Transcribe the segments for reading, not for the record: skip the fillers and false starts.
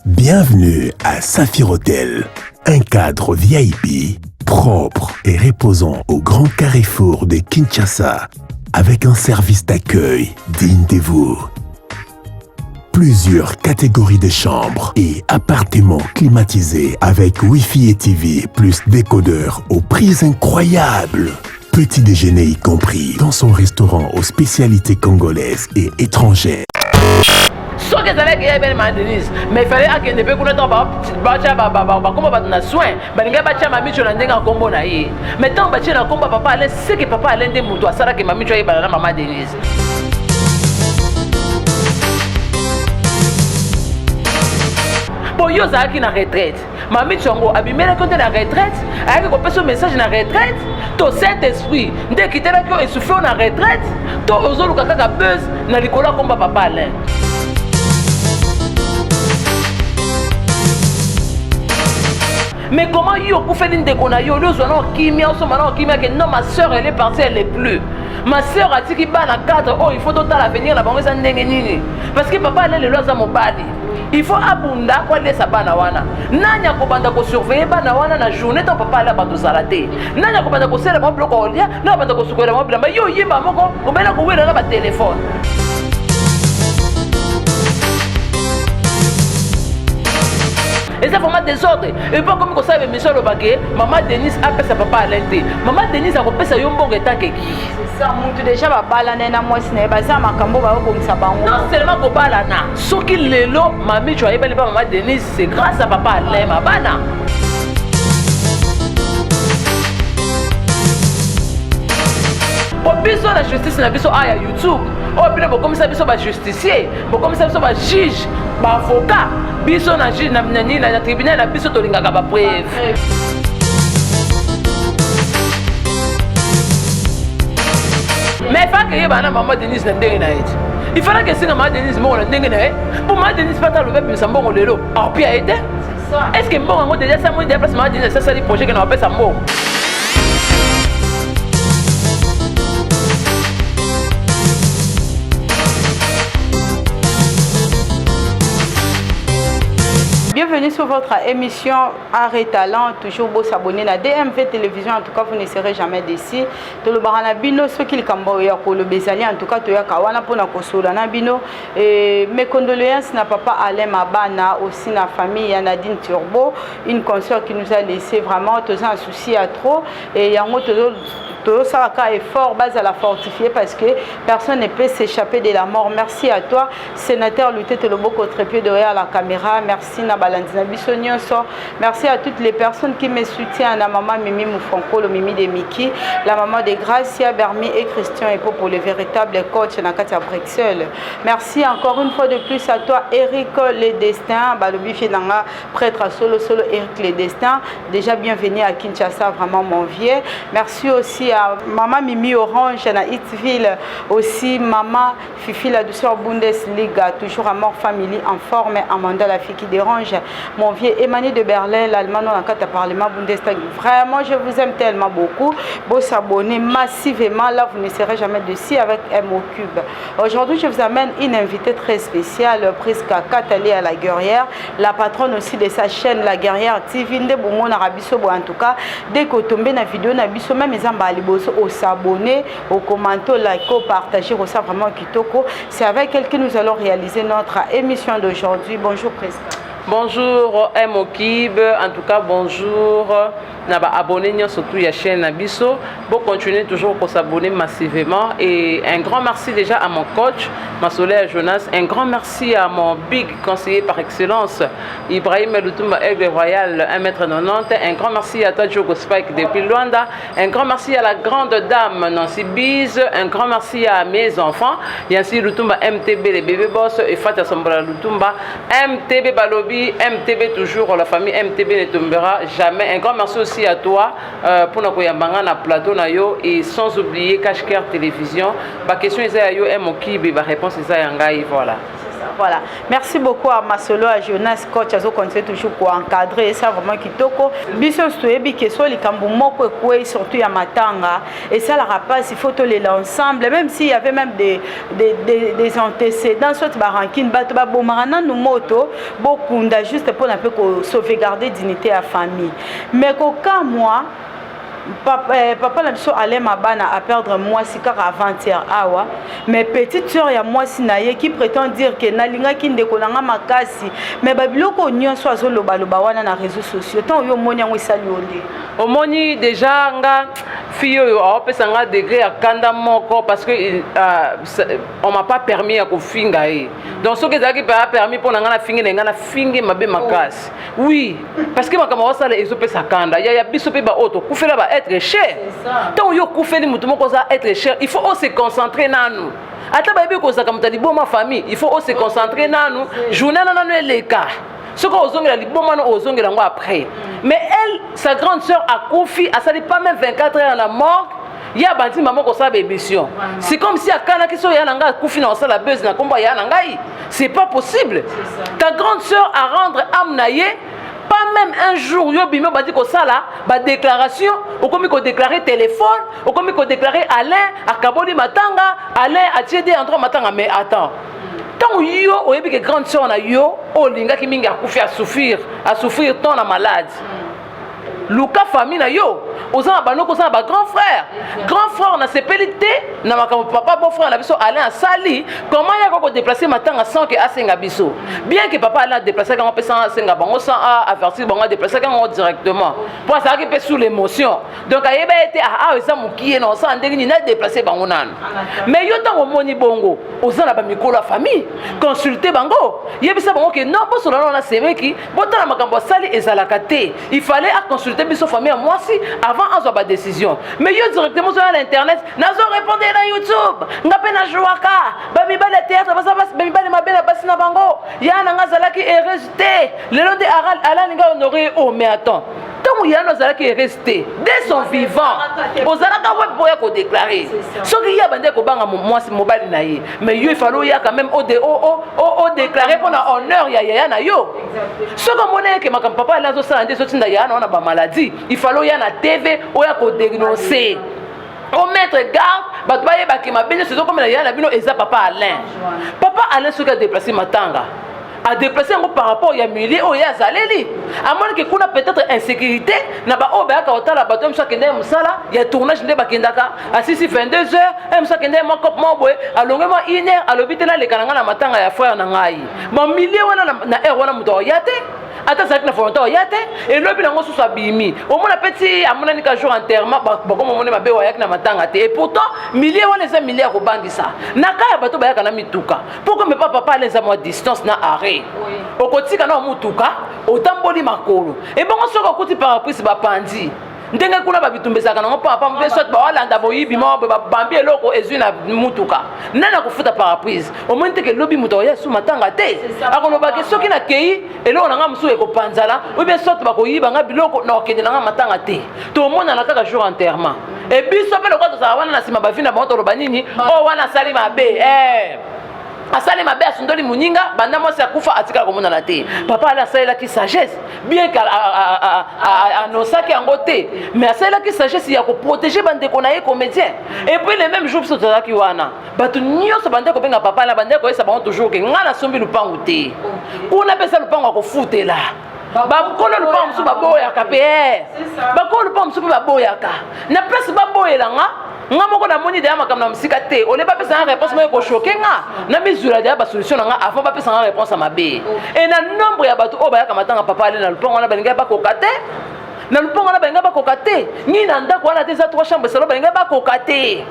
Bienvenue à Saphir Hotel, un cadre VIP, propre et reposant au grand carrefour de Kinshasa, avec un service d'accueil digne de vous. Plusieurs catégories de chambres et appartements climatisés avec Wi-Fi et TV plus décodeur aux prix incroyables. Petit déjeuner y compris dans son restaurant aux spécialités congolaises et étrangères. Soki ezalaki ye bene Denise mais fallait akende pe kuna to bacha bakoma bato na soin balinga bacha mamicho na ndenge akombo na ye mais tant bacha na komba papa ale seki papa ale nde mutu asalaki mamicho ye bana na mama Denise. Bon yo zalaki na retraite mami chongo abimela kote na retraite ayaki kopesa message na retraite to Saint-Esprit nde kitelaki yo esouffle na retraite to ozoluka kaka buzz na likolo akomba papa ale. Mais comment yo pour faire une décona yo le zono kimia au somano kimia que non ma sœur elle est partie elle est plus. Ma sœur a dit qu'il va na cadre oh il faut d'autant l'avenir la bango za ndenge nini parce que papa elle est le loza mobali. Il faut abunda kwa laisser bana wana. Nanya ko banda ko surveiller bana wana na journée ton papa là ba to salate. Nanya ko banda ko sela mo bloco olia, na banda ko sukola mo blamba yo yimba moko ko bela ko wela ba téléphone. Et ça vraiment désordre. Et pas comme ça avec Michel Obake, maman Denise appelle sa papa à l'intérieur. Maman Denise a repéré sa yombo étant que qui. C'est ça, mon déjà va balaner na moi c'est pas ça ma cambo va comme ça bango. Non seulement ko balana. Ce qui lelo mami tu as pas maman Denise c'est grâce à papa Alain Mabana. Pour biso la justice na biso aya YouTube. Oh bien comme ça biso ba justicier, comme ça biso ba juge, ba avocat. Biso na juge na tribunal na biso tolingaka ba preuve. Mais pas que yeba na maman Denise na ndenge na eti. Il fallait que singa maman Denise mo na ndenge na eti. Pour maman Denise pas ta lever puis ça mbongo lelo. Ah puis a été. Est-ce que mbongo ngo déjà ça mo déjà place maman Denise ça c'est le projet que na appelle ça mbongo. Bienvenue sur votre émission Art et Talent. Toujours beau s'abonner à DMV Télévision. En tout cas, vous ne serez jamais déçus. Tout le barana bino, ce qu'il camboya pour le bezali. En tout cas, tu as kawana pour na kosola na bino. Et mes condoléances n'a papa Alain Mabana, aussi na famille Yanadine Turbo, une consoeur qui nous a laissé vraiment tous un souci à trop. Et il y a tout ça est fort, base à la fortifier parce que personne ne peut s'échapper de la mort. Merci à toi, sénateur Luté Teloboko Trépied derrière la caméra. Merci Nabalandina Bissonionso. Merci à toutes les personnes qui me soutiennent. La maman Mimi Moufonko, le Mimi de Miki, la maman de Gracia, Bermi et Christian Epo pour le véritable coach Nakatia Brexel. Merci encore une fois de plus à toi, Eric Le Destin, Balobi Finanga, prêtre à solo Eric Le Destin. Déjà bienvenue à Kinshasa, vraiment mon vieux. Merci aussi à maman Mimi Orange na Itville, aussi maman Fifi la douceur Bundesliga, toujours à Mort Family en forme, Amanda la fille qui dérange, mon vieux Emmanuel de Berlin, l'allemand dans la carte Parlement Bundestag. Vraiment, je vous aime tellement beaucoup. Beau s'abonner massivement, là vous ne serez jamais déçus avec MO Cube. Aujourd'hui, je vous amène une invitée très spéciale, Priska Katali à la guerrière, la patronne aussi de sa chaîne La Guerrière TV, de Boumon Arabiso, en tout cas, dès que vous tombez dans la vidéo, Nabiso, même les emballés. Au s'abonner, au commenter, like, au partager, au ça vraiment kitoko. C'est avec elle que nous allons réaliser notre émission d'aujourd'hui. Bonjour Priska. Bonjour Mokib, en tout cas bonjour naba abonné surtout la chaîne Nabiso. Bon continuer toujours pour s'abonner massivement et un grand merci déjà à mon coach Masolé Jonas, un grand merci à mon big conseiller par excellence Ibrahim Lutumba Aigle Royal 1m90, un grand merci à toi Diogo Spike depuis Luanda, un grand merci à la grande dame Nancy Biz, un grand merci à mes enfants Yancy Lutumba MTB les bébés boss et Fata Sombra Lutumba MTB Balobi MTB toujours la famille MTB ne tombera jamais. Un grand merci aussi à toi pour nous yambanga na plateau na yo et sans oublier Cache Cœur Télévision. Ba question est yo Mokibe ba réponse est ya ngai voilà. Voilà. Merci beaucoup à Masolo, à Jonas, coach, à continuer toujours pour encadrer. Et ça vraiment kitoko. Biso stoyebi keso likambo moko ekwe surtout ya matanga. Et ça la rapace, il faut tout les ensemble. Même s'il y avait même des antécédents, soit barankine, bato ba bomarana no moto, beaucoup juste pour un peu sauvegarder dignité à famille. Mais qu'au cas moi papa la biso allait mabana à perdre moi si car avant-hier awa mais petite sœur ya moi sinaye qui prétend dire que nalinga kinde kolanga makasi mais babiloko nyonso azoloba loba wana na réseaux sociaux tant yo moni yango esali onde omoni déjà nga fille yo apesa nga degré à kanda moko parce que on m'a pas permis à kofinga e donc ce que ezaki pas permis pour nga na fingi mabe makasi oui parce que makambo wasala ezopesa kanda ya biso pe ba auto kufela ba être cher. Tant que vous faites être cher, il faut se concentrer dans nous. Ata baby ko za kamta libo ma famille, il faut se concentrer dans nous. Journée na nous les cas. Ce qu'on ozongela libo mana ozongela ngo après. Mais elle, sa grande sœur a confié, a sali pas même 24 heures à la mort. Il y a bandi maman ko sa émission. C'est comme si akana ki so ya nanga confié dans la buzz na komba ya nangai. C'est pas possible. Ta grande sœur a rendre âme naye. Pas même un jour, yo bimé ba dit ko sala ba déclaration, o komi ko déclarer téléphone, o komi ko déclarer Alain à Kaboli Matanga, Alain à Tiédé entre Matanga mais attends. Tant yo o yebi que grande sœur na yo, o linga ki minga kufi à souffrir tant na malade. Luka famille na yo, oza banoko za ba grand frère. Grand frère na sepelité, na makambo papa beau frère na biso Alain Sali, comment ya ko déplacer matanga sans que asenga biso. Bien que papa Alain déplacer quand on peut sans asenga bango sans avertir bango déplacer quand directement. Pour ça qui peut sous l'émotion. Donc ayeba été eza mukié non sans ndenge ni na déplacer bango nan. Mais yo tango moni bongo, oza na ba mikolo famille, consulter bango. Yebisa bango que non pour cela on a semeki, botala makambo Sali ezalaka te. Il fallait consulter biso famille à moi si avant on soit décision mais yo directement sur l'internet nazo répondre na YouTube ngape na jouaka ba mi ba le théâtre ba ba mi ba le mabela basi na bango ya na ngazalaki est resté le long de Alain nga honoré oh mais attends tant ya na zalaki est resté dès son vivant ozalaka web boya ko déclarer ce qui ya bande ko banga moi si mobile na ye mais yo il fallait ya quand même au déclarer pour na honneur ya na yo ce que monnaie que ma papa là zo ça ndé so tinda ya na ba maladie il fallait y a na TV ou ya ko diagnostiquer au mettre garde bato ba yeba ki mabene c'est comme ya na bino eza papa Alain ce qui a déplacé matanga a déplacé par rapport à milieu ou ya zaleli à moins que kuna peut-être insécurité na ba o ba ka otala bato msa kende musala ya tournage nde bakendaka à 22h msa kende mo cop mo boy alongema 1h à l'hôpital le kananga na matanga ya frère na ngai mon milieu wana na wana muto yate ata ça na fonto yate et lobi nango sous abimi au moins petit à mon anika jour enterrement ba comme mon mabe wa yak na matanga te et pourtant milieu wana les milliards ko bangisa naka ya bato ba yak na mituka pourquoi me papa les à moi distance na arrêt au kotika na mutuka otamboli makolo et bon soko kuti parapluie ba pandi ndenge kuna babitumbezaka nango papa mpe soit ba walanda boyibi mo ba bambi eloko ezuna mutuka nana kufuta parapluie au moins que lobi muto ya suma tanga te akono ba ke soki na kei eloko nanga musu ekopanzala ou bien soit ba koyiba nga biloko na okende nanga matanga te to mona na kaka jour enterrement et biso pe lokwa to za wana na sima ba vina ba to loba nini o wana sali mabe asali mabe asundoli muninga banda mwasi akufa atika komona na te papa ala salela ki sagesse bien que anosaki yango te mais asalela ki sagesse ya ko protéger bande ko na ye comédien et puis le même jour so tozaki wana batu nyonso bande ko benga papa la bande ko esa bango toujours que ngana sombi lupangu te kuna pesa lupangu ko futela bakolo lupangu musu baboyaka pe bakolo lupangu musu baboyaka na place baboyelanga nga moko na moni daya makamna musika te ole ba pesa réponse mo ko choquer nga na mizula daya ba solution nga avant ba pesa réponse à mabe et na nombre ya bato o ba ya kamatanga papa ale na lupango na balinga ba kokate na lupango na balinga ba kokate ni na ndako wana te za 3 chambres solo balinga ba kokate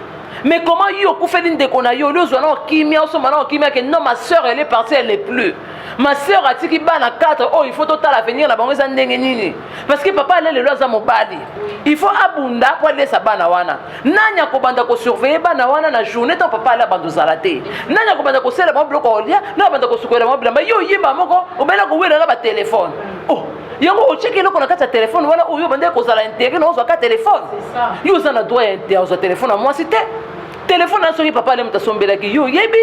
mais comment yo koufeli ndeko na yo le zwana kimia so mana kimia que non ma sœur elle est partie elle est plus ma sœur a tiki bana 4 oh il faut total avenir na bango za ndenge nini parce que papa elle le loza mobali il faut abunda pour laisser bana wana nanya ko banda ko surveiller bana wana na journée to papa la bandu zalate nanya ko banda ko sela mo bloko olia na banda ko sukola mo bilamba yo yimba moko obela ko wela na ba téléphone oh yango ocheki loko na kata téléphone wana oyo bande ko zala intérêt na zo ka téléphone yo za na droit intérêt zo téléphone à moi c'était téléphone na soki papa le mutasombela ki yo yebi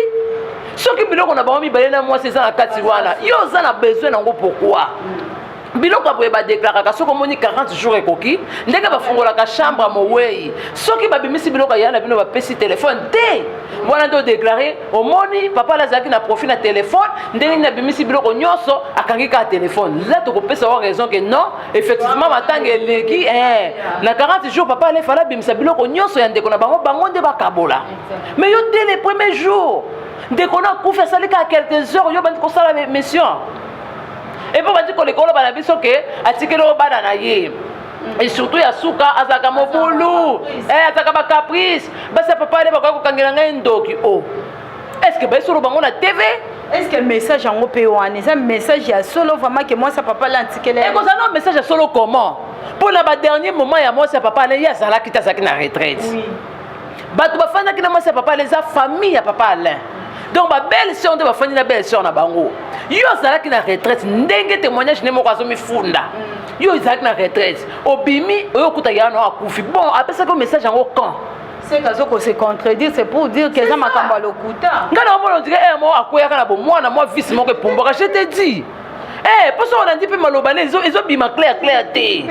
soki biloko na bango mibale na mwasi eza na kati wana yo oza na besoin nango pourquoi biloko boye badeklaraka soki omoni 40 jours ekoki ndenge bafungolaka chambre ya mowei soki babimisi biloko ya na bino bapesi telefone te wana nde odeklare omoni papa ala azalaki na profit na telefone ndenge nini abimisi biloko nyonso akangi kaka telefone la tokopesa wa raison ke non effectivement matanga eleki na 40 jours papa ala efala abimisa biloko nyonso ya ndeko na bango nde bakabola mais yo dès les premiers jours ndeko na akufi asali kaka quelques heures yo bandi kosala mission et puis bandi kolekolo bana biso ke atikeli oyo bana na ye et surtout ya suka azalaka mobulu azalaka bacaprice basi papa ale bakoki kokangela ngai ndoki est ce que baesolo bango na tv est ce que message yango mpe wana eza message ya solo vraiment ke mwasi ya papa ale antikeli ekozala na message ya solo comment mpo na badernir moment ya mwasi ya papa ale ye azalaki te azalaki na retraite bato bafandaki na mwasi ya papa ale eza famille ya papa alain donc babelle sœur nde bafandi na belle sœur na bango yo ozalaki na retraite ndenge témoignage ne moko azomifunda yo ozalaki na retraite obimi oyo okutaki yana akufi bon apesaki message yango quand c'est kazo ko se contredire c'est pour dire que eza makambo ya lokuta nga na omona ondire mo akweyaka na bomwana mwa visi moko epumbwaka je te dis poso onandi mpe maloba ne ezobima clair te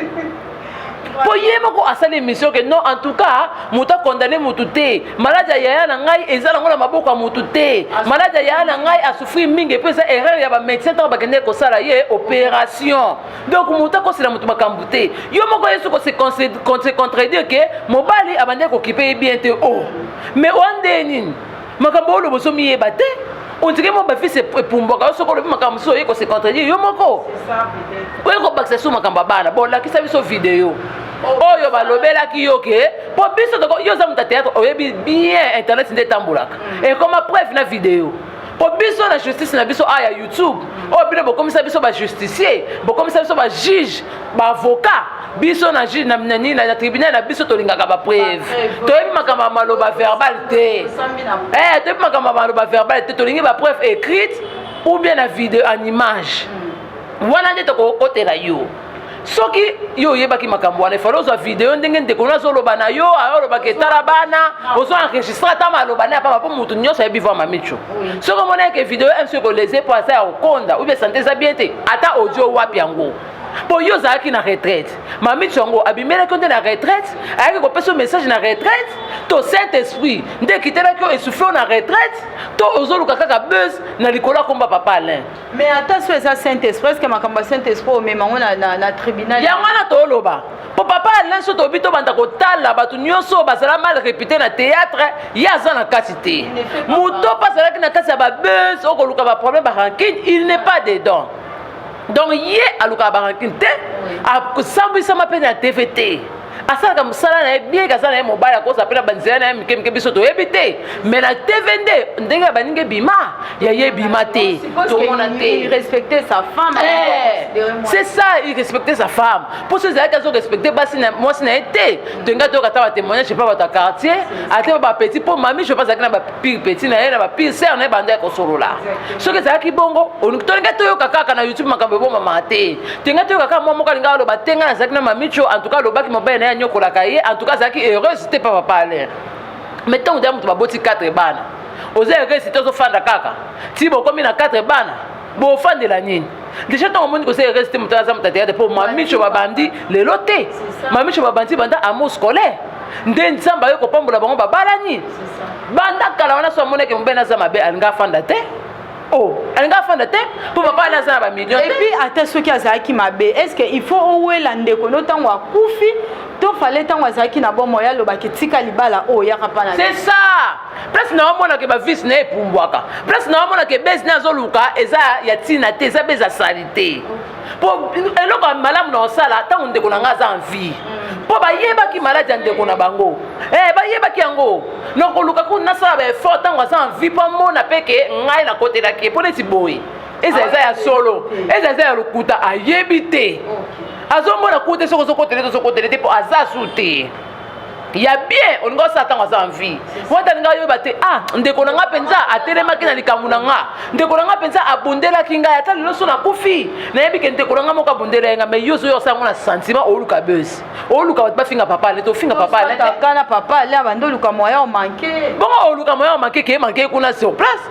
po ye moko asali émission que non en tout cas moto condamné motu te malade ya yaya na ngai eza nango na maboko ya motu te malade ya yaya na ngai asouffrir mingi epe eza erreur ya bamédecin ntango bakendeki kosala ye opération donc moto akosela motu makambo te yo moko yesu kose contredire ke mobali abandeki kokipe ye bien te mais oande nini makambo oyo loboso miyeba te on dirait mon fils epumbwaka yo soko olobi makambo so oye kose contredire yo moko oye kobakisa su makambo abana bolakisa biso video oyo balobelaki yo ke po biso yo oza moto ya théâtre oyebi bien internet nde etambolaka ekoma preuve na video po biso na justice na biso aya youtube oyo bino bokomisa biso bajusticier bokomisa biso bajuge baavocat biso na juge na tribunal na biso tolingaka bapreuve toyebi makambo ya maloba verbal te toyebi makambo ya maloba verbal te tolingi bapreuve écrite ou bien na video en image wana nde tokokotela yo soki yo oyebaki makambo wana efale ozwa video ndenge ndeko no azoloba na yo ayolobaka etala bana ozoenregistre ata maloba na ya pamba mpo motu nyonso ayebi voir mamicho soki omona yeke video soki ekolese mpo aza ya kokonda oubien sante eza bien te ata audio wapi yango mpo yo ozalaki na retraite mamicho yango abimelaki nde na retraite ayaki kopesa message na retraite to saint esprit nde ekitelaki yo esouffle na retraite to ozoluka kaka buzz na likolo akomba papa alain mais ata so eza saint esprit eske makambo ya saint esprit omemango na tribunal yango wana toloba po papa alain so tobi tobanda kotala bato nyonso bazala mal répété na théâtre ye aza na kati te moto mpo azalaki na kati ya babuzz okoluka baproblème barankine il n'est pas dedans donc ye alukaka barankine te akosambwisama mpe na tv te asalaka mosala na ye bien aza na ye mobali akosa mpe na banzela na ye mike biso toyebi te mais na tv nde ndenge ya baningi ebima ya ye ebima te tomona te c'est ça il respectait sa femme mpo so ezalaki azorespecte mwasi na ye te tolinga toyoka ta batémoignage epa bato ya quartier ate ba bapetit mpo mami je pas azalaki na bapire petit na ye na bapire ser na ye banda ya kosolola soki ezalaki bongo tolinga toyoka kaka na youtube makambo ebomama te tolinga toyoka kaka mwa moko alinga aloba te ngai nazalaki na mamicho en tout cas alobaki mobali na ye nyokolaka ye en tout cas azalaki heureuse te pa papa alain mais ntango deya moto baboti 4 bana oza heureuse te ozofanda kaka ti bokomi na 4 bana bofandela nini déjà ntango omoni koza heureuse te moto aza moto ateate mpo mamicho babandi lelo te mamicho babandi banda amour scolaire nde nzambe aye kopambola bango babalani banda kala wana so amonaki mobali aza mabe alinga afanda te alinga afanda te mpo papa ali aza na bamillion et puis ata soki azalaki mabe est ce que il faut owela ndeko no ntango akufi to fale ntango azalaki na bomo ya alobaki tika libala oyo yaka mpa na c'est ça place na omonaka bavisi na epumbwaka place na omonaka ebezi na azoluka eza ya ntina te eza beza sali te mpo eloko ya malamu na osala ntango ndeko na ngai aza en vie mpo bayebaki maladi ya ndeko na bango bayebaki yango nokoluka kuna nasala baeffort ntango aza en vie mpo amona mpe ke ngai nakotelaki ye mpo neti boye eza ya solo eza ya lokuta ayebi te azomona kute soko ozokotele te mpo aza su te ya bien olinga osala ntango aza en vie wata linga yoyeba te ndeko na nga mpenza atelemaki na likambo na nga ndeko na nga mpenza abondelaki ngai ata lelo so nakufi nayebi ke ndeko na nga moko abondela yenga mais yo oyo osala ngo na sentiment oluka besi oluka bato bafinga papa ale tofinga papa ale kana papa ale abandi oluka moya omanke bongo oluka moya omanke ke emanke kuna sur place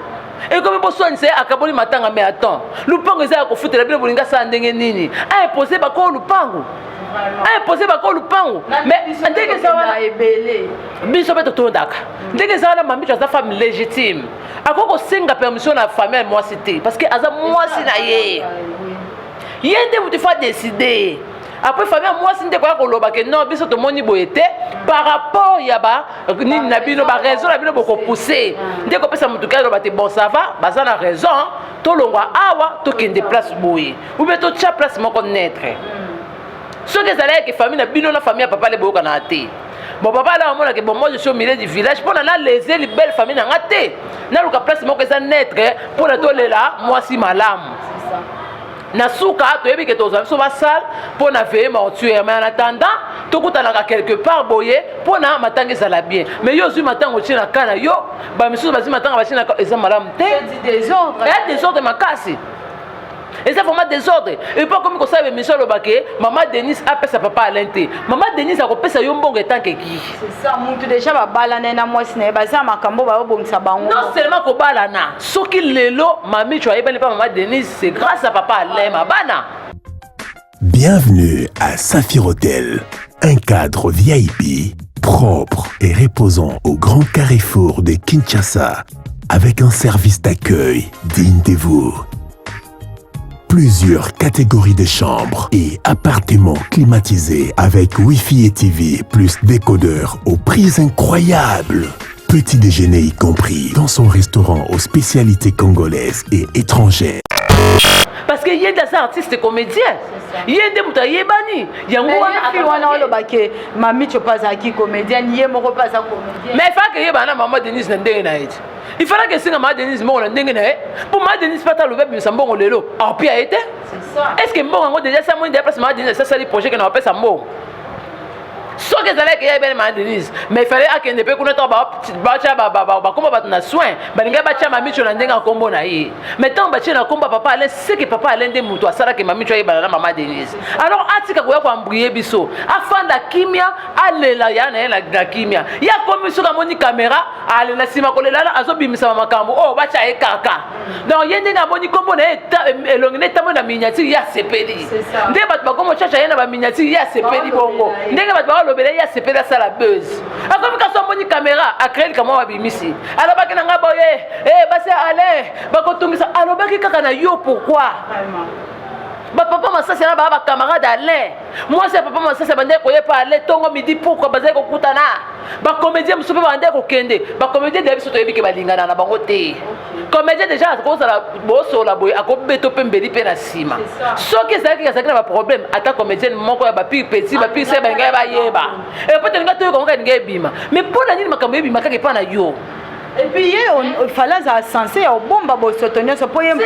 Et comme vous soignez, c'est à Kaboli Matanga, mais attends. Lupango, c'est à Kofuté, la Bible, Bolinga, ça, Ndengenini. Imposé, bah, quoi, Lupango. Imposé, bah, quoi, Lupango. Mais, dès que ça va. Biso, mais tout d'accord. Dès que ça va, ma mère, c'est femme légitime. À quoi qu'on signe la permission de la famille, moi, c'était. Parce que, à ça, moi, c'est naïe. Il y a des gens qui font décider. Après, famille, moi, si je crois que non, biso to moni boyete par rapport ya ba ni na bino ba raison na bino boko pousser. Dès que pesa mutuka lo bate bon ça va, baza na raison, to longwa awa to kende place boye. Ou bien to tcha place moko naître. Ce que ça que famille na bino na famille papa le boka na té. Bon papa là on a que bon moi je suis au milieu du village pour na léser les belles familles na ngate. Na luka place moko ça naître pour na to lela moi si malam. Nasuka to yebi que to zo ba sal pour na veiller mortuaire mais en attendant to kutana quelque part boye pour na matanga ça la bien mais yo zu matanga ci na kana yo ba misu ba zi matanga ba ci na eza malam te désordre et désordre makasi et ça vraiment désordre et pas comme ça be miso lo baké maman Denise appelle sa papa Alente maman Denise a kopesa yo mbongo tant que qui c'est ça mutu déjà ba balana na mwasi na ba za makambo ba bongisa bango non seulement ko balana soki lelo mami tu ayebani pas maman Denise c'est grâce à papa Alema bana. Bienvenue à Saphir Hotel, un cadre VIP propre et reposant au grand carrefour de Kinshasa avec un service d'accueil digne de vous. Plusieurs catégories de chambres et appartements climatisés avec Wi-Fi et TV plus décodeur aux prix incroyables. Petit déjeuner y compris dans son restaurant aux spécialités congolaises et étrangères. Parce qu'il y a des artistes comédiens. Il y a des moutayés bannis. Il y a un baquet. Mamie, tu pas qui comédienne, il y a mon repas à comédien. Mais il faut que y ait maman Denise Ndengenaïd. Il fallait que si maman Denise mon Ndengenaïd, pour maman Denise pas le web, mais ça bon le lot. En pire a été. Est-ce que bon on déjà ça moi déjà place maman Denise ça c'est le projet qu'on appelle ça mot. Soit que ça allait qu'il y ait bien maman Denise, mais il fallait qu'il ne peut qu'on ait pas comment battre na soin. Balinga bacha mamie tu n'endenga combo na yi. Maintenant bacha na combo papa allait c'est que papa allait de muto ça là que mamie tu aille balana maman Denise. Alors atika ko ya ko ambrier biso. Afin la kimia alela ya na la kimia. Ya comme sur la moni caméra alela sima ko lela azo bimisa makambo. Oh bacha e kaka. Donc yende na moni combo na elongine tamo na miniature ya sepeli. Nde bat ba comme chacha ya na ba miniature ya sepeli bongo. Ndenge bat lobele ya sepela ça la buzz akomi ka so moni caméra a créer kama wa bimisi alobaki na nga boye basi ale bakotungisa alobaki kaka na yo pourquoi ba papa masasi na ba camarade ale moi c'est papa masasi bande ko ye pa ale tongo midi pourquoi bazai ko kutana ba comédien musupe bande ko kende ba comédien de biso to yebi ke balingana na bango te comédien déjà ko sala boso la boye akobeto pembeli pe na sima soki ça ki na ba problème ata comédien moko ya ba petit ba se ba ngai ba yeba et peut-être nga to ko ngai bima mais pour la nini makambo yebima kaka pa na yo. Et puis il fallait censé au bomba bo soutenir ce pour y na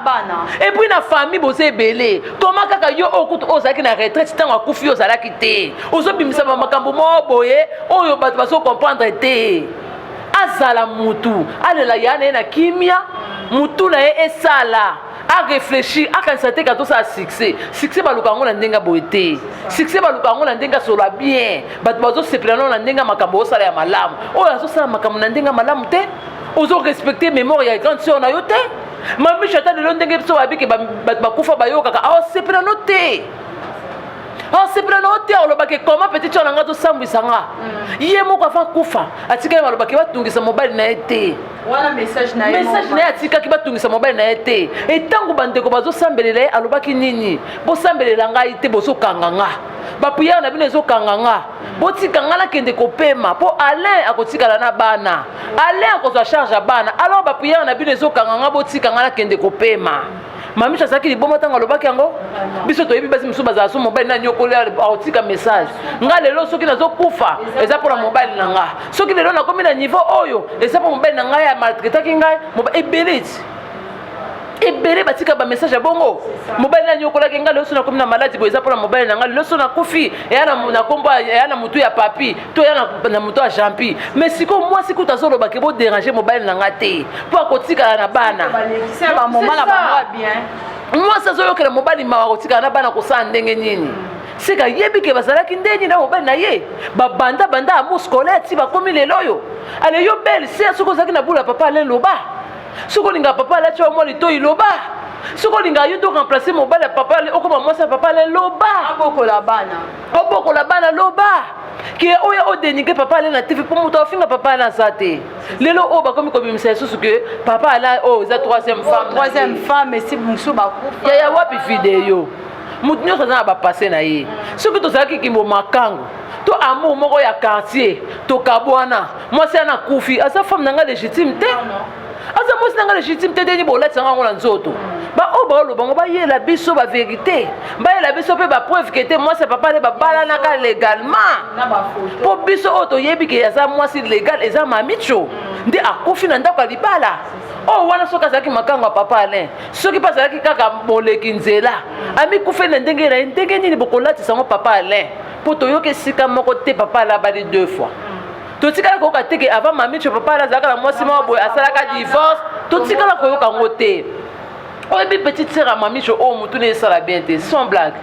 bana. Et puis na famille bo se belé. Comment kaka yo okutu ozaki na retraite tant akufi ozala kité. Ozo bimisa makambo mo boye oyo bat baso comprendre té. Azala mutu, alela yana na kimia, mutu na esala. A réfléchir, à constater que tout ça a succès. Succès ba lukango na ndenga boité. Succès ba lukango na ndenga sola bien. Bat bazo se plano na ndenga makambo sala ya malamu. O yazo sala makambo na ndenga malamu te. Ozo respecter mémoire ya grande sœur na yo te. Mami chata de ndenge biso babiki bat bakufa bayoka ka o se plano te. Oh c'est plein de temps le comment petit on a tout sambisanga yé moko afa kufa atika ba lobaki batungisa mobile na été wana message na atika ki batungisa mobile na été et tango bandeko bazo sambelela alobaki nini bo sambelela ngai te boso kanganga ba prière na bino zo kanganga botika ngala kende kopema po Alain akotikala na bana Alain akozwa charge ya bana alors ba prière na bino zo kanganga botika ngala kende kopema. Mami chasaki libomo tanga lobaki yango biso to yebi basi musu baza so mobile na nyokola autika message nga lelo soki nazo kufa eza pour mobile na nga soki lelo na komi na niveau oyo eza pour mobile na nga ya maltraitaki ngai mobile ebele batika ba message ya bongo mobile na nyokola ke nga lelo so na komi na maladie bo eza pour mobile na nga lelo so na kufi ya na kombo ya na mutu ya papi to ya na mutu ya jampi mais siko moi siko tazo lobaki bo déranger mobile na nga te pour akotika na bana c'est ba moment la ba bien moi ça zo yokela mobile ma akotika na bana ko sa ndenge nini c'est ka yebi ke bazalaki ndeni na mobile na ye ba banda a muscolaire ti ba komi lelo yo ale yo belle c'est soko zaki na bula papa ale loba soki olinga papa alati yo mwa litoi loba soki olinga yo to remplacer mobali ya papa okoma mwasi ya papa ale loba abokola bana loba ke oyo odenigre papa ale na tv mpo moto afinga papa ale aza te lelo oyo bakomi kobimisa lisusu ke papa ale oyo eza troisième femme esi mosusu bakufa ya wapi video moto nyonso aza na bapase na ye soki tozalaki kimbo makango to amour moko ya quartier tokabwana mwasi ana kufi aza femme na nga légitime te aza mwasi na nga légitime te ndeni bolatisa yango na nzoto baoyo baoloba ngo bayela biso bavérité bayela biso mpe bapreuve ke te mwasi ya papa ale babalanaka légalement mpo biso oyo toyebi ke aza mwasi légal eza mamicho nde akufi na ndako ya libala oyo wana soki azalaki makango ya papa alain soki mpe azalaki kaka moleki nzela amikufe na ndenge na ye ndenge nini bokolatisa yango papa alain mpo toyoki esika moko te papa ala abali 2 fois totikala koyoka te ke avant mamicho papa ala azalaka na mwasi moko boye asalaka divorce totikala koyoka yango te oyebi petite sœur ya mamicho oyo motu ne esala bien te sans blague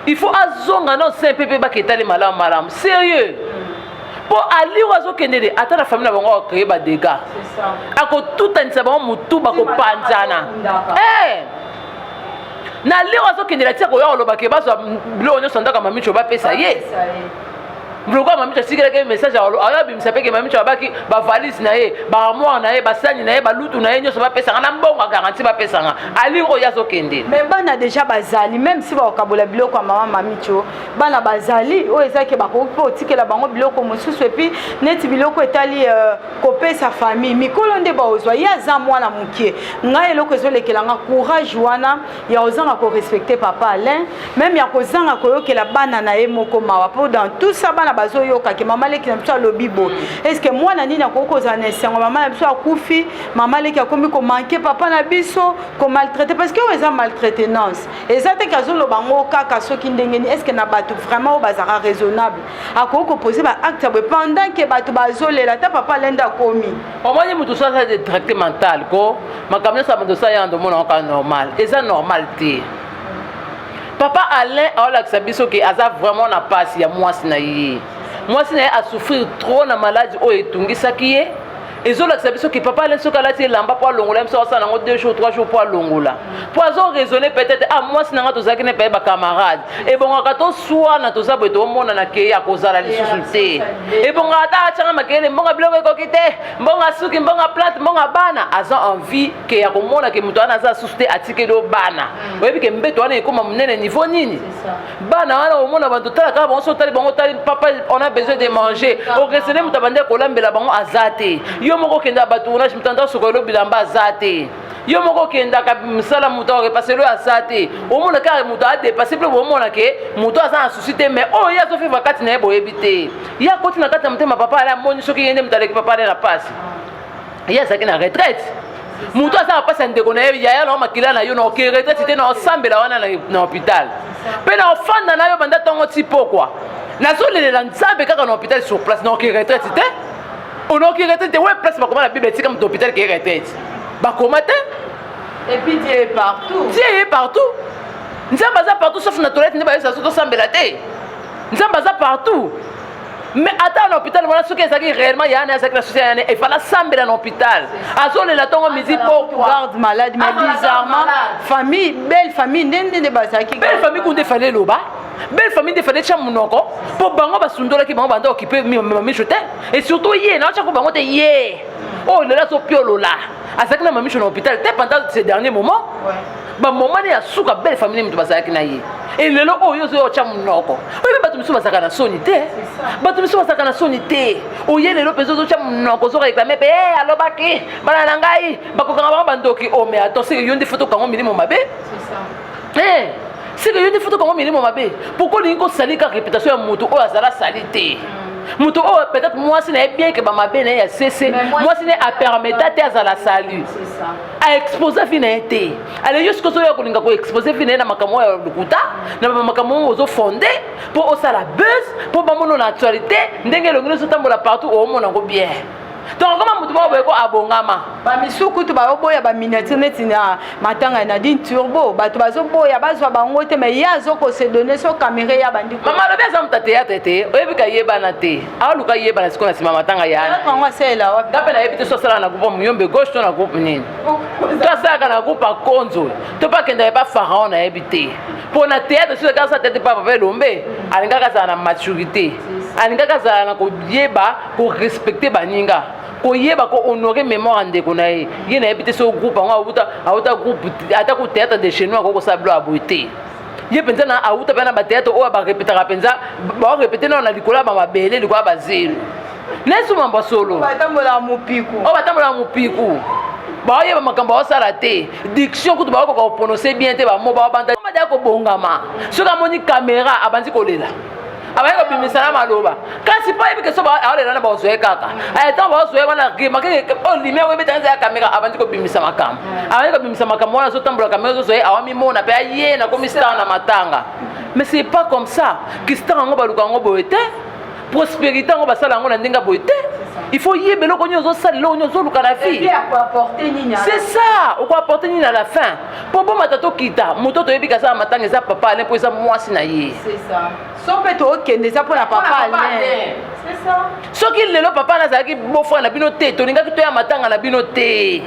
il faut azonga no simple mpe baketali malamu sérieux mpo aliwa azokende de ata na famille na bango akreye badega akotutanisa bango motu bakopanzana na liwa azokendela tia koya kolobake bazwa biloko nyonso ndaka mamicho bapesa ye biloko ya mamicho asikelaki message ayabimisa mpe ke mamicho abaki bavalise na ye baarmoire na ye basani na ye balutu na ye nyonso bapesanga na mbongo garanti bapesanga ali oyo azokende mais bana déjà bazali même si bakokabola biloko ya mama mamicho bana bazali oyo ezaki bakoki mpe otikela bango biloko mosusu epuis neti biloko etali kopesa famille mikolo nde baozwa ye aza mwana mokie ngai eloko ezolekelanga courage wana ya kozanga korespecte papa alain même ya kozanga koyokela bana na ye moko mawa mpo dans tout ça bana bazoyoka ke mama leki na biso alobi boye est-ce que mwana nini akoki kozala na esengo mama na biso akufi mama leki akomi komanke papa na biso komaltraite parce que oyo eza maltraitance eza te azoloba ngo kaka soki ndenge nini est-ce que na bato vraiment oyo bazalaka raisonnable akoki kopose baacte ya boye pendant ke bato bazolela ata papa lende akomi omoni moto so aza détracté mental ko makambo nyonso ya moto so ayando omona oka normal eza normal te papa Alain aolakisa biso ke aza vraiment na pasi ya mwasi na ye mwasi na ye asouffrir trop na maladie oyo etungisaki ye ezolakisa biso ke papa Alain soki alati elamba mpo alongola biso asala yango 2 jours 3 jours mpo alongola mpo azoraisonne peut-être mwasi na nga tozalaki ne paye bacamarade ebongaka toswana toza boye tomonana ke akozala lisusu te ebongaka ata atyanga makele mbonga biloko ekoki te mbonga suki mbonga plante mbonga bana aza envie ke ya komona ke moto wana aza susu te atikeli o bana oyebi ke mbeto wana ekoma monene niveau nini bana wana omona banto tala kaka bango so tali bango tali papa on a besoin de manger oresene moto abandi kolambela bango aza te yo moko kenda batournage mutanda sokolo bilamba aza te yo moko kenda ka misala moto arepasse lo aza te omona kaka moto adepase mpe bomona ke moto aza na susi te mais oyo ye azofivre kati na ye boyebi te ye akoti na kati ya motema papa ale amoni soki ye nde moto aleki papa ale na pasi ye azalaki na retraite moto aza na pasi ya ndeko na ye yaya na makila na yo na oke retraite te na osambela wana na hôpital mpe na ofanda na yo banda ntongo ti pokwa nazolelela nzambe kaka na hôpital sur place na oke retraite te onoki retraite ouais place bakoma na bible etika moto hôpital ke retraite bakoma te et puis Dieu est partout nzambe aza partout sauf na toilette nde bayebisa so tosambela te nzambe aza partout mais ata na hôpital wana soki ezalaki réellement yana ezalaki na susi yana efala sambela na hôpital azolela ntongo midi pourquoi garde malade mais bizarrement famille belle famille ndende bazalaki belle famille kunde fale eloba belle famille nde fale tya monoko mpo bango basundolaki bango banda okipe mamicho te et surtout ye na otyako bango te ye oyo lela azopiolola azalaki na mamicho na hôpital te pendant ces derniers moments bamoment ne ya suka belle famille moto bazalaki na ye elelo oyo ozoya otya monoko oyebi bato misu bazalaka na soni te bato misu bazalaka na soni te oye lelo mpenza ozotya monoko ozoreklame mpe alobaki bana na ngai bakokanga bango bandoki ome ato seke yo nde foto kango milimo mabe seke yo nde foto kango milimo mabe pourkoi olingi kosali kaka réputation ya moto oyo azala sali te moto oyo peut-être mwasi na ye bien ke bamabe na ye ya sese mwasi na ye apermeta te azala sali aexpose vi na ye te ale yo sikoyo ozoya kolinga koexpose vi na ye na makambo oyo ya lokuta na makambo oyo ozofonde mpo osala buzz mpo bamona na actualité ndenge elongi nyonso otambola partout oomona yango bien donc comment mutu ba ko abongama ba misuku to ba boya ba miniature neti na matanga na din turbo ba to bazo boya bazwa bango te mais ya zo ko se donner so caméra ya bandi mama lobi aza mutu théâtre te oyebika yebana te aoluka yebana siko na nsima matanga yana kango sela wapi ngape nayebi te so asala na groupe muyombe gauche to na groupe nini to asalaka na groupe akonzo to mpe akendaka epa pharaon nayebi te mpo na théâtre soki akasa tete pa papa elombe alingaka azala na maturité alingaka azala na koyeba korespecte baninga koyeba kohonore mémoire ya ndeko na ye ye nayebi te so groupe yango auta groupe atako théâtre de chez nous akokosala bilo ya boye te ye mpenza na auta mpe na batéâtre oyo barepetaka mpenza baorepete nao na likolo ya bamabele likolo ya bazelo nesu mambo solo batambola mopiku oyo batambola mopiku baoyeba makambo baosala te diction kutu baokoka koprononce bien te bamo baobanda ya kobongama soki amoni caméra abandi kolela abandi kobimisa na maloba kasi mpo yebi ke so aolela na baozoye kaka ntango baozoye wana makeke olime oyebeta nza ya caméra abandi kobimisa makambo abandi kobimisa makambo wana azotambola caméra ozozoye awamimona mpe aye nakomi star na matanga mais c'est pas comme ça ki star yango baluka yango boye te prospérité yango basala yango na ndenge boye te il faut yeba eloko nini ozosala eloko nini ozoluka na vie c'est ça okoapporte nini à la fin mpo bomata tokita moto toyebi kasala matanga eza papa ale mpo eza mwasi na ye so mpe tookende eza mpo na papa ale soki lelo papa nazalaki bofrère na bino te tolingaki toya matanga na bino te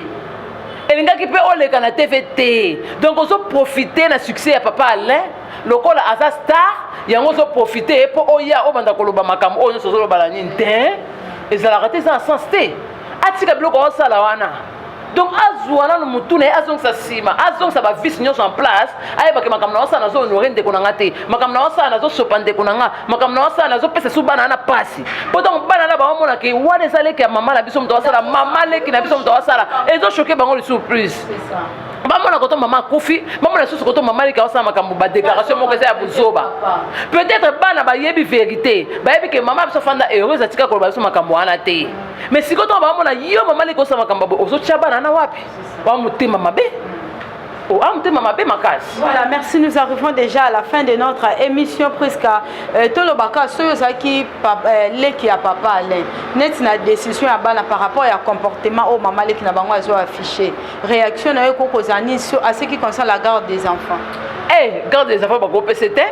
elingaki mpe oleka na tv te donc ozoprofite na succès ya papa alain lokola aza star yango ozoprofite mpo oya obanda koloba makambo oyo nyonso ozolobala nini te ezalaka te eza na sens te atika biloko osala wana donc azwa nano motu na ye azongisa nsima azongisa bavisi nyonso en place ayebake makambo na osala nazohonore ndeko na nga te makambo na osala nazosopa ndeko na nga makambo na osala nazopesa su bana na pasi mpo donc bana na baomonake wana eza leki ya mama na biso moto asala mama leki na biso moto asala ezoshoke bango lisusu plus bamona koto mama akufi bamona lisusu koto mama leki aosala makambo badéclaration moko eza ya bozoba peut-être bana bayebi vérité bayebi ke mama biso fanda heureuse atika koloba biso makambo wana te mais sikoyo ntongo bamona yo mama leki osala makambo boye ozotya bana na wapi bamotema mabe Voilà, merci. Nous arrivons déjà à la fin de notre émission presque. Tolobaka, soyozaki leki ya papa Alain. Net na décision ya bana par rapport à comportement au maman leki na bango azo affiché. Réaction na yoko kozani à ce qui concerne la garde des enfants. Eh, garde des enfants bako pesete.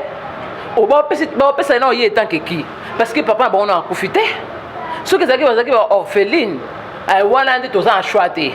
O ba pesa na oye tant que qui parce que papa bon na kufite. Ceux qui zaki orpheline, wana ndi toza en choix te.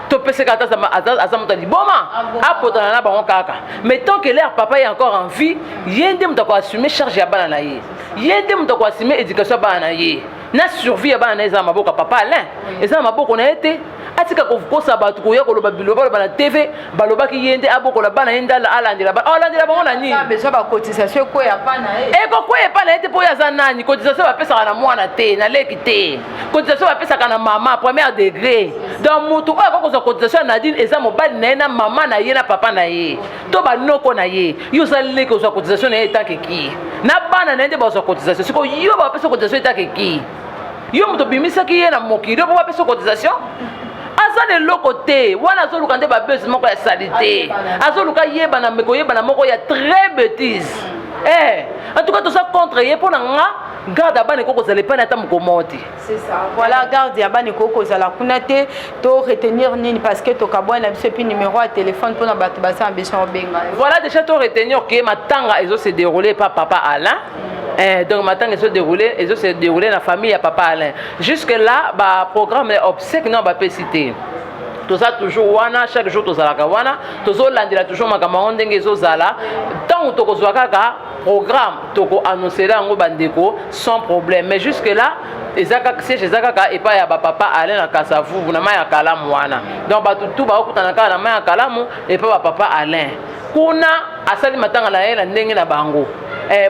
To pese kata za muta liboma apotana na bango kaka mais tant que leur papa est encore en vie yende muta ko assumer charge ya bana na ye yende muta ko assumer éducation bana na ye na survie ya bana na eza maboko papa Alain eza maboko na ete atika kokosa bato koya koloba biloba bana TV balobaki yende abokola bana yende alandela bana alandela bango na nini besoin ba cotisation ko ya pana e ko ya pana ete po ya za nani cotisation ba pesa na mwana te na leki te cotisation ba pesa kana mama premier degré donc mutu oyo akokozwa cotisation na dine eza mobali na ye na mama na ye na papa na ye to banoko na ye yo ozaleleki ozwa cotisation na ye etanke ki na bana na ye nde bazwa cotisation siko yo bapesa cotisation etanke ki yo moto bimisaki ye na mokili yo po bapesa cotisation aza leloko te wana azoluka nde babesi moko ya sali te azoluka yebana meko yebana moko ya très bêtise en tout cas toza contre ye mpo na nga garde abana ekokozala epani ata moko te c'est ça voilà garde ya bana ekokozala kuna te to retenir nini parce que tokabwana biso epi numéro ya téléphone mpona bato basala besoin obenga voilà déjà to retenir ke matanga ezo se dérouler pa papa Alain donc matanga ezo se dérouler na famille ya papa Alain jusque là ba programme obsèque non ba pesité toza toujours wana chaque jour tozalaka wana tozolandela toujours makambo yango ndenge ezozala ntango tokozwa kaka programme toko annoncer yango bandeko sans problème mais jusque là ezaka siège ezaka epai ya bapapa Alain na Kasavubu na mai ya kalamu wana donc bato tu bakutana kaka na mai ya kalamu epai bapapa Alain kuna asali matanga na ye na ndenge na bango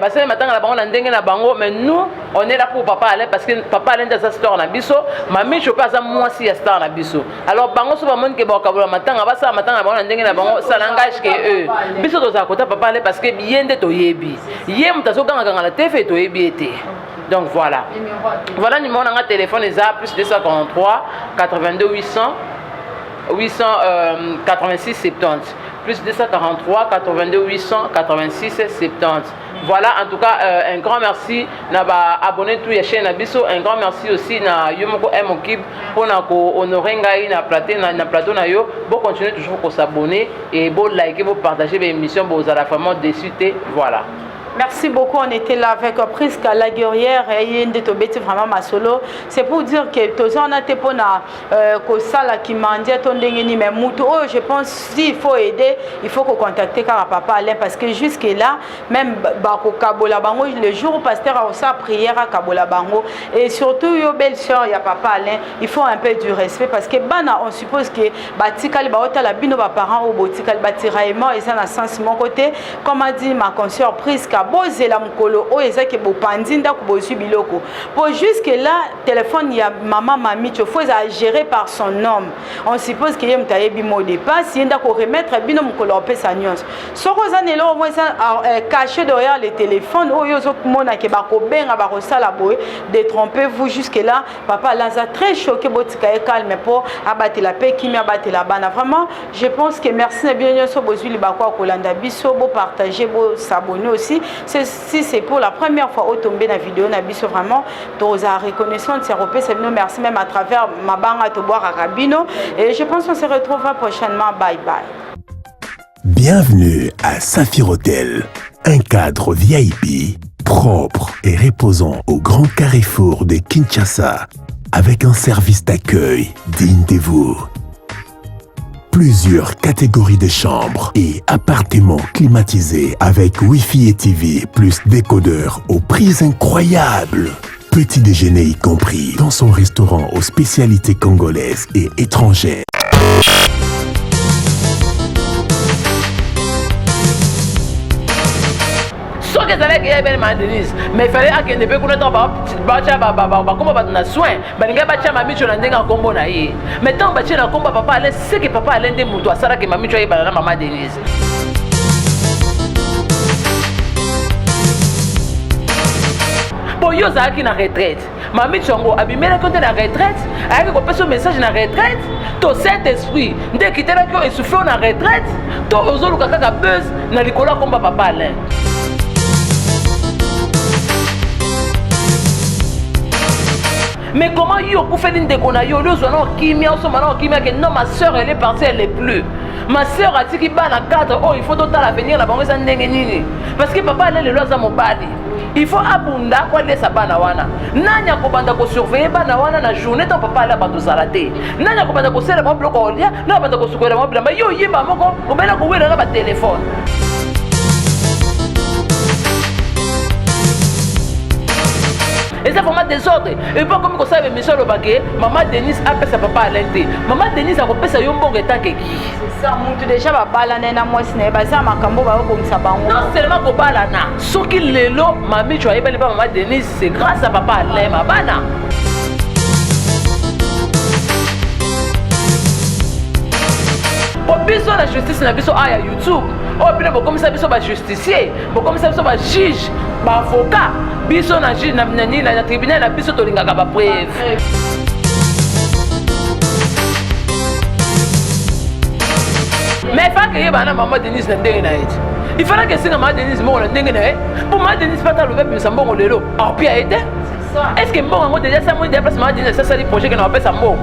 basali matanga na bango na ndenge na bango mais nous on est là pour papa Alain parce que papa Alain dans sa star na biso mami chope aza mwasi ya star na biso alors bango so bamoni ke bakabula matanga basala matanga na bango na ndenge na bango ça n'engage que eux biso tozala kota papa Alain parce que yende toyebi ye mutu azogangakanga na TV toyebi ete donc voilà voilà numéro na nga téléphone eza plus 243 82 800 86 70 plus 243 82 800 86 70. Voilà, en tout cas, un grand merci à abonné tout la chaîne Abisso. Un grand merci aussi à Yomoko Mokib pour honorer na plateau na yo. Bon continuer toujours pour s'abonner et bon liker, bon partager les émissions, bon vous allez vraiment déçuter. Voilà. Merci beaucoup, on était là avec Prisca la guerrière et Yende Tobeti vraiment ma solo. C'est pour dire que tous on a été pour na sala qui mandia ton dengeni mais muto. Oh, je pense s'il faut aider, il faut contacter car papa Alain parce que jusque là même bako Kabola Bango le jour où pasteur a sa prière à Kabola Bango et surtout yo belle sœur ya papa Alain, il faut un peu du respect parce que bana on suppose que batikali ba ota la bino ba parents au botikali batiraillement et ça na sens mon côté comme a dit ma consoeur Prisca bozela mukolo o ezaki bopandi ndako bozwi biloko pour jusque là téléphone ya maman mami tu faut gérer par son homme on suppose que yem tayebi mot de passe yenda ko remettre bino mukolo pesa nyonso soko za nelo moi ça caché derrière le téléphone o yozo mona ke ba ko benga ba ko sala boy détrompez-vous jusque là papa Laza très choqué botika e calme pour abattre la paix qui m'abattre la bana vraiment je pense que merci na bien nyonso bozwi libako ko landa biso bo partager bo s'abonner aussi. Si c'est pour la première fois au tomber dans la vidéo, Nabiso vraiment, tous à reconnaissance, c'est repé, c'est nous merci même à travers ma banque à te boire à Rabino. Et je pense qu'on se retrouvera prochainement. Bye bye. Bienvenue à Saphir Hotel, un cadre VIP propre et reposant au grand carrefour de Kinshasa, avec un service d'accueil digne de vous. Plusieurs catégories de chambres et appartements climatisés avec Wi-Fi et TV plus décodeur aux prix incroyables. Petit déjeuner y compris dans son restaurant aux spécialités congolaises et étrangères. Mais il fallait qu'il ne peut pas soin. Mais tant que papa Alain, c'est que papa Alain des moutons, ça que mamie tu as maman Denise. Pour yo qui na retraite. Mamie Tchongo abimé la compte la retraite, avec un peu message na retraite. To Saint-Esprit, dès qu'il était là que souffle na retraite, to ozolo kaka buzz na likola comme papa Alain. Mais comment yo pour faire une décona yo le zono kimia au somano kimia que non ma sœur elle est partie elle est plus. Ma sœur a dit qu'il bat la cadre oh il faut d'autant l'avenir la banque ça ndenge nini parce que papa elle est le loza mobali. Il faut abunda quoi laisser bana wana. Nanya ko banda ko surveiller bana wana na journée ton papa là bando zalate. Nanya ko banda ko sera mo bloco olia, na banda ko sukola mo blamba yo yimba moko ko bela ko wela ba téléphone. Et ça vraiment désordre. Et pas comme ça avec monsieur le baguette, maman Denise appelle sa papa à l'intérieur. Maman Denise a repéré sa yombo et tant que qui. C'est ça, mon tout déjà va balaner na moi ce n'est pas ça ma cambo va comme ça bango. Non seulement pour balana. Ce qui le lot, mamie tu as pas maman Denise, c'est grâce à papa Alain ma bana. Pour biso la justice na biso aya YouTube. Oh bien pour comme ça biso ba justicier, pour comme ça biso ba juge, ba avocat. Biso na juge na tribunal na biso to lingaka ba preuve. Mais pas que yeba na maman Denise na ndenge na eti. Il fallait que singa maman Denise mo na ndenge na eti. Pour maman Denise pas ta lever puis ça mbongo lelo. Ah puis a été. Est-ce que mbongo déjà ça mo déjà place maman Denise ça c'est le projet que na appelle ça mbongo.